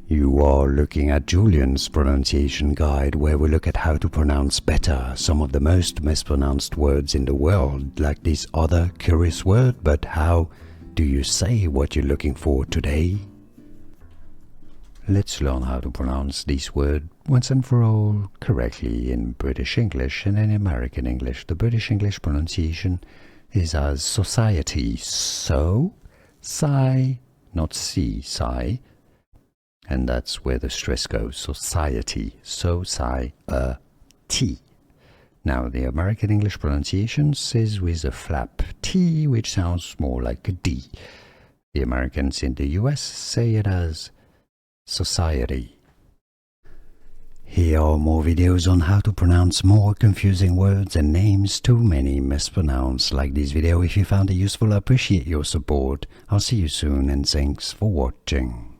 You are looking at Julian's pronunciation guide, where we look at how to pronounce better some of the most mispronounced words in the world, like this other curious word. But how do you say what you're looking for today? Let's learn how to pronounce this word once and for all correctly in British English and in American English. The British English pronunciation is as society, so, sigh, not see, sigh, and that's where the stress goes, society, so, sigh, T. Now the American English pronunciation says with a flap T, which sounds more like a D. The Americans in the US say it as society. Here are more videos on how to pronounce more confusing words and names too many mispronounced. Like this video if you found it useful. I appreciate your support. I'll see you soon and thanks for watching.